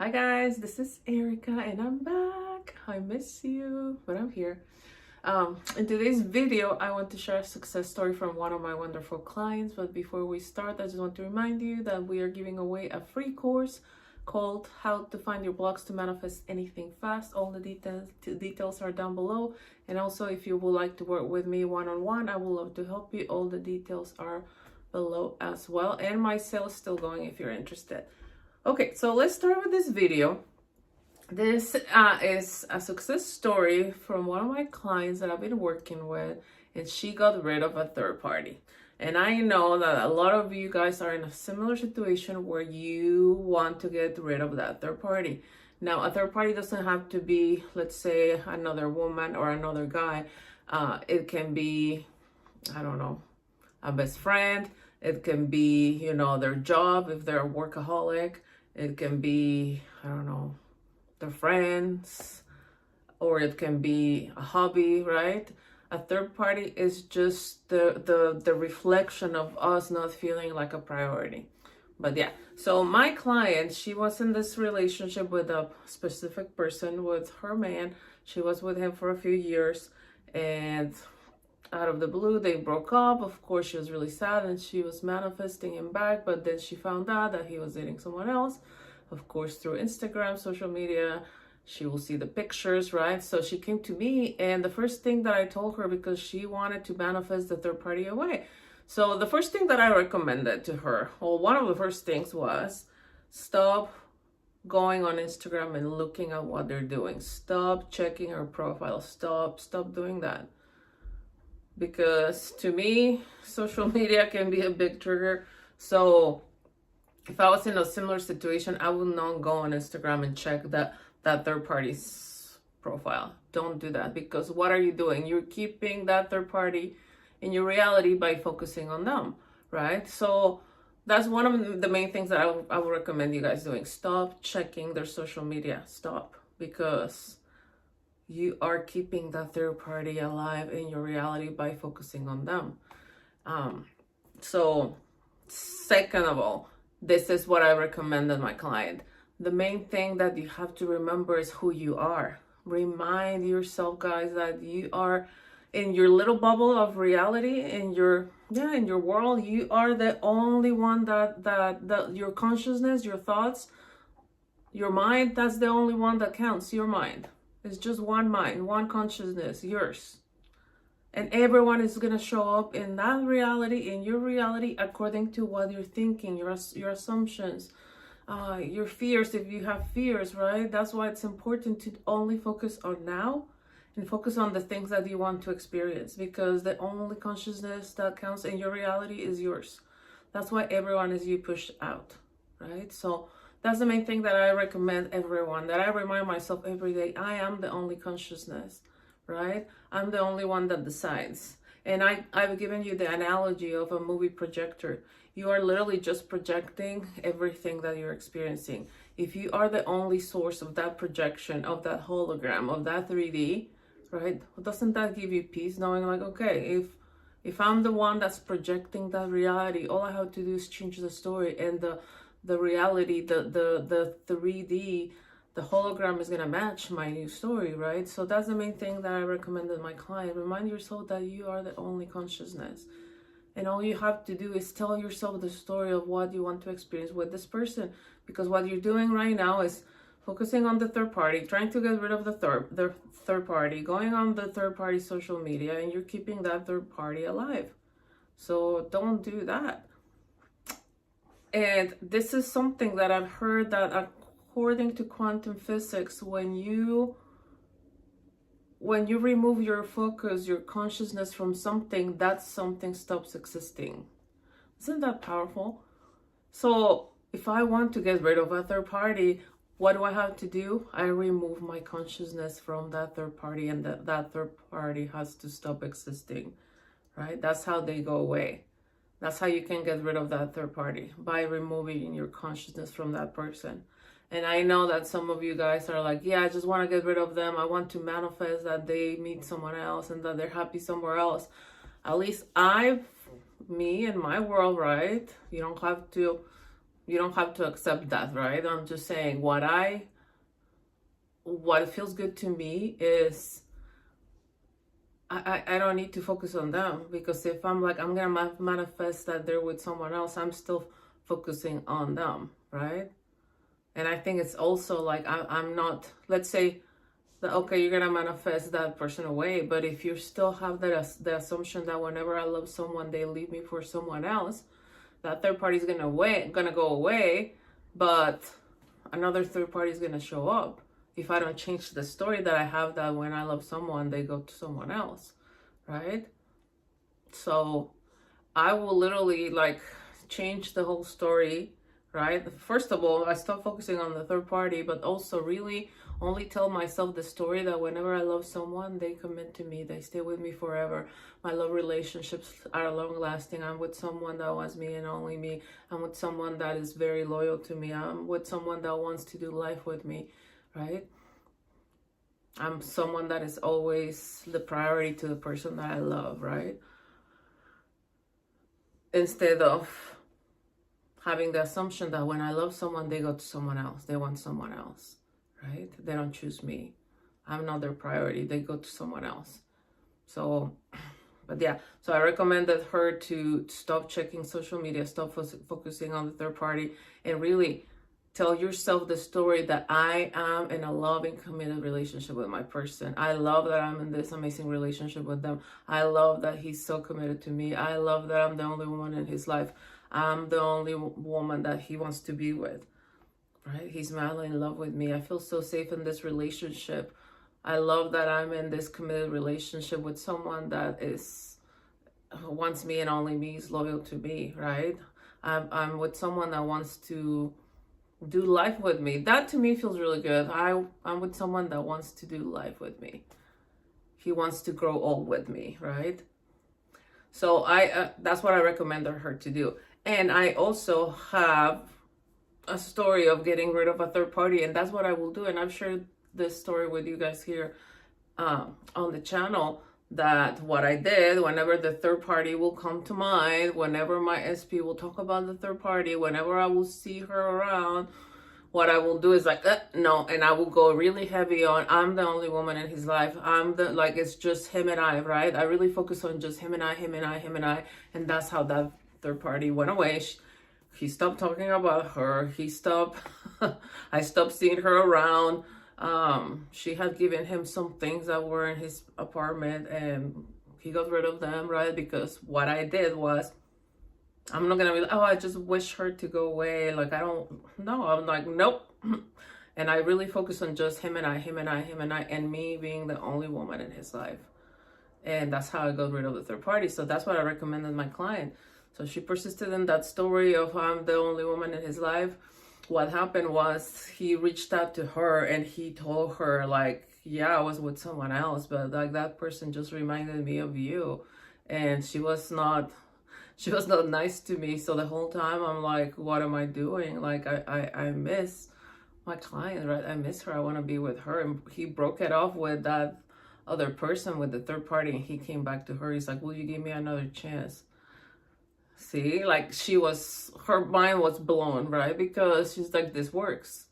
Hi guys, this is Erika and I'm back. I miss you, but I'm here. In today's video, I want to share a success story from one of my wonderful clients. But before we start, I just want to remind you that we are giving away a free course called How to Find Your Blocks to Manifest Anything Fast. All the details are down below. And also, if you would like to work with me one-on-one, I would love to help you. All the details are below as well. And my sale is still going if you're interested. Okay, so let's start with this video. This is a success story from one of my clients that I've been working with, and she got rid of a third party. And I know that a lot of you guys are in a similar situation where you want to get rid of that third party. Now, a third party doesn't have to be, let's say, another woman or another guy. It can be, I don't know, a best friend. It can be, you know, their job if they're a workaholic. It can be, I don't know, their friends, or it can be a hobby, right? A third party is just the reflection of us not feeling like a priority. But yeah, so my client, she was in this relationship with a specific person, with her man. She was with him for a few years, and out of the blue, they broke up. Of course, she was really sad and she was manifesting him back, but then she found out that he was dating someone else. Of course, through Instagram, social media, she will see the pictures, right? So she came to me, and the first thing that I told her, because she wanted to manifest the third party away. So the first thing that I recommended to her, well, one of the first things was stop going on Instagram and looking at what they're doing. Stop checking her profile. Stop doing that. Because to me, social media can be a big trigger. So if I was in a similar situation, I would not go on Instagram and check that third party's profile. Don't do that, because what are you doing? You're keeping that third party in your reality by focusing on them, right? So that's one of the main things that I would recommend you guys doing. Stop checking their social media. Stop, because you are keeping that third party alive in your reality by focusing on them. So second of all, this is what I recommended my client. The main thing that you have to remember is who you are. Remind yourself, guys, that you are in your little bubble of reality, in your world. You are the only one that your consciousness, your thoughts, your mind, that's the only one that counts. Your mind. It's just one mind, one consciousness, yours. And everyone is going to show up in that reality, in your reality, according to what you're thinking, your assumptions, your fears, if you have fears, right? That's why it's important to only focus on now and focus on the things that you want to experience, because the only consciousness that counts in your reality is yours. That's why everyone is you pushed out, right? So that's the main thing that I recommend everyone, that I remind myself every day. I am the only consciousness, right? I'm the only one that decides. And I've given you the analogy of a movie projector. You are literally just projecting everything that you're experiencing. If you are the only source of that projection, of that hologram, of that 3D, right? Doesn't that give you peace, knowing like, okay, if I'm the one that's projecting that reality, all I have to do is change the story, and the reality, the 3D, the hologram is going to match my new story, right? So that's the main thing that I recommended my client. Remind yourself that you are the only consciousness. And all you have to do is tell yourself the story of what you want to experience with this person. Because what you're doing right now is focusing on the third party, trying to get rid of the third party, going on the third party social media, and you're keeping that third party alive. So don't do that. And this is something that I've heard, that according to quantum physics, when you remove your focus, your consciousness from something, that something stops existing. Isn't that powerful? So if I want to get rid of a third party, what do I have to do? I remove my consciousness from that third party, and that third party has to stop existing, right? That's how they go away. That's how you can get rid of that third party, by removing your consciousness from that person. And I know that some of you guys are like, yeah, I just want to get rid of them. I want to manifest that they meet someone else and that they're happy somewhere else. At least me and my world, right? You don't have to You don't have to accept that, right? I'm just saying what feels good to me is I don't need to focus on them, because if I'm like, I'm gonna manifest that they're with someone else, I'm still focusing on them, right? And I think it's also like, I'm not, let's say that, okay, you're gonna manifest that person away, but if you still have that the assumption that whenever I love someone, they leave me for someone else, that third party is gonna go away, but another third party is gonna show up if I don't change the story that I have, that when I love someone, they go to someone else, right? So I will literally like change the whole story, right? First of all, I stop focusing on the third party, but also really only tell myself the story that whenever I love someone, they commit to me, they stay with me forever. My love relationships are long lasting. I'm with someone that wants me and only me. I'm with someone that is very loyal to me. I'm with someone that wants to do life with me, right? I'm someone that is always the priority to the person that I love, right? Instead of having the assumption that when I love someone, they go to someone else. They want someone else, right? They don't choose me. I'm not their priority. They go to someone else. So, but yeah, so I recommended her to stop checking social media, stop focusing on the third party, and really tell yourself the story that I am in a loving, committed relationship with my person. I love that I'm in this amazing relationship with them. I love that he's so committed to me. I love that I'm the only woman in his life. I'm the only woman that he wants to be with, right? He's madly in love with me. I feel so safe in this relationship. I love that I'm in this committed relationship with someone that wants me and only me, is loyal to me, right? I'm with someone that wants to do life with me. That to me feels really good. I'm with someone that wants to do life with me. He wants to grow old with me, right? So that's what I recommend her to do. And I also have a story of getting rid of a third party, and that's what I will do. And I've shared this story with you guys here on the channel, that what I did, whenever the third party will come to mind, whenever my SP will talk about the third party, whenever I will see her around, what I will do is like, no, and I will go really heavy on, I'm the only woman in his life. It's just him and I, right? I really focus on just him and I, him and I, him and I. And that's how that third party went away. He stopped talking about her. I stopped seeing her around. She had given him some things that were in his apartment, and he got rid of them, right? Because what I did was, I'm not gonna be like, oh, I just wish her to go away. Like, I don't know. I'm like, nope. And I really focus on just him and I, him and I, him and I, and me being the only woman in his life. And that's how I got rid of the third party. So that's what I recommended my client. So she persisted in that story of I'm the only woman in his life. What happened was he reached out to her and he told her, like, yeah, I was with someone else, but like that person just reminded me of you. And she was not nice to me. So the whole time I'm like, what am I doing? Like, I miss my client, right? I miss her. I want to be with her. And he broke it off with that other person, with the third party, and he came back to her. He's like, will you give me another chance? See, like, her mind was blown, right? Because she's like, this works.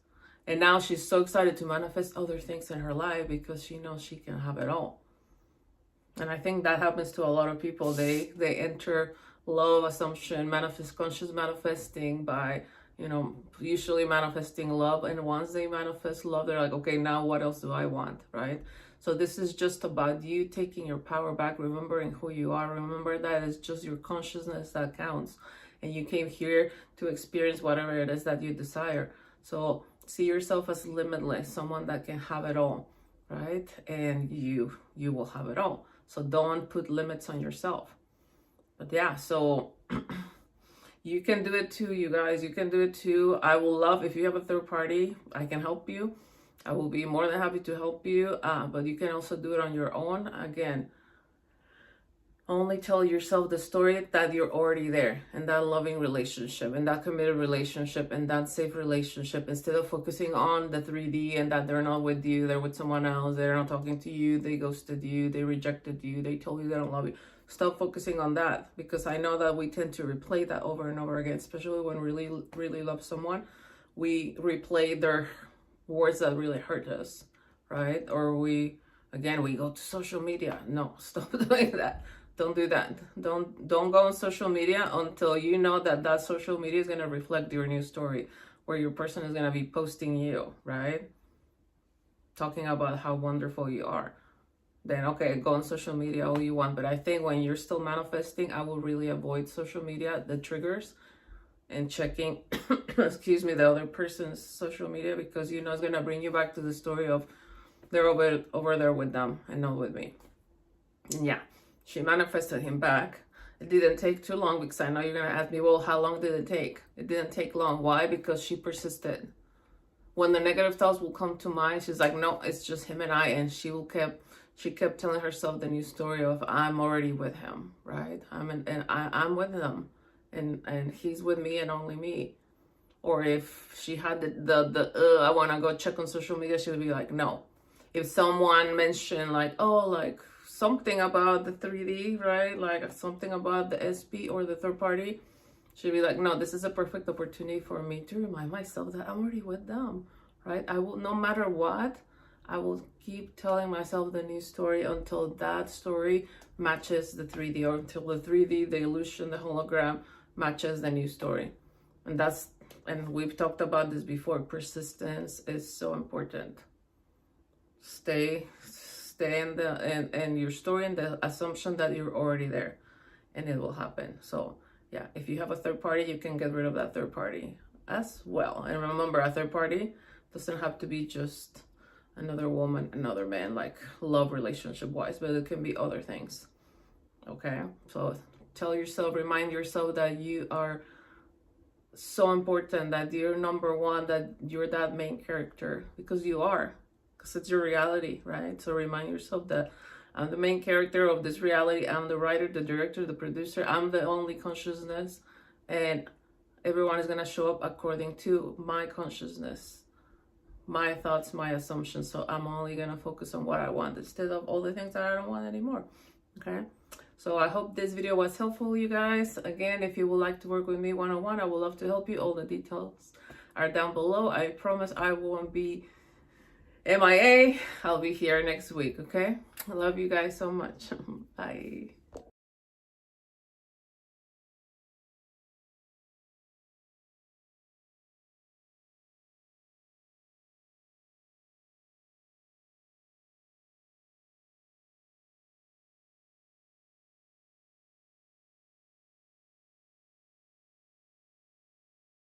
And now she's so excited to manifest other things in her life because she knows she can have it all. And I think that happens to a lot of people. They enter love assumption, conscious manifesting by, usually manifesting love. And once they manifest love, they're like, okay, now what else do I want, right? So this is just about you taking your power back, remembering who you are. Remember that it's just your consciousness that counts. And you came here to experience whatever it is that you desire. So see yourself as limitless, someone that can have it all, right? And you will have it all. So don't put limits on yourself. But yeah, so you can do it too, you guys. You can do it too. I will love if you have a third party, I can help you. I will be more than happy to help you. But you can also do it on your own. Again, only tell yourself the story that you're already there in that loving relationship, in that committed relationship, in that safe relationship, instead of focusing on the 3D and that they're not with you, they're with someone else, they're not talking to you, they ghosted you, they rejected you, they told you they don't love you. Stop focusing on that, because I know that we tend to replay that over and over again, especially when we really, really love someone. We replay their words that really hurt us, right? Or we go to social media. No, stop doing that. Don't do that. Don't go on social media until you know that that social media is going to reflect your new story, where your person is going to be posting you, right? Talking about how wonderful you are. Then okay, go on social media all you want. But I think when you're still manifesting, I will really avoid social media, the triggers, and checking, excuse me, the other person's social media, because you know it's going to bring you back to the story of they're over there with them and not with me. And yeah, she manifested him back. It didn't take too long, because I know you're going to ask me, well, how long did it take? It didn't take long. Why? Because she persisted. When the negative thoughts will come to mind, she's like, no, it's just him and I. And she kept telling herself the new story of, I'm already with him, right? I'm with them, and he's with me and only me. Or if she had I want to go check on social media, she would be like, no. If someone mentioned like, oh, like something about the 3D, right? Like something about the SP or the third party, she'd be like, no, this is a perfect opportunity for me to remind myself that I'm already with them, right? I will, no matter what, I will keep telling myself the new story until that story matches the 3D, or until the 3D, the illusion, the hologram matches the new story. And we've talked about this before. Persistence is so important. Stay in your story, and the assumption that you're already there, and it will happen. So yeah, if you have a third party, you can get rid of that third party as well. And remember, a third party doesn't have to be just another woman, another man, like love relationship wise, but it can be other things. Okay, so remind yourself that you are so important, that you're number one, that you're that main character, because you are, because it's your reality, right? So remind yourself that I'm the main character of this reality. I'm the writer, the director, the producer. I'm the only consciousness, and everyone is going to show up according to my consciousness, my thoughts, my assumptions. So I'm only going to focus on what I want instead of all the things that I don't want anymore. Okay. So I hope this video was helpful, you guys. Again, if you would like to work with me one-on-one, I would love to help you. All the details are down below. I promise I won't be MIA. I'll be here next week, okay? I love you guys so much. Bye.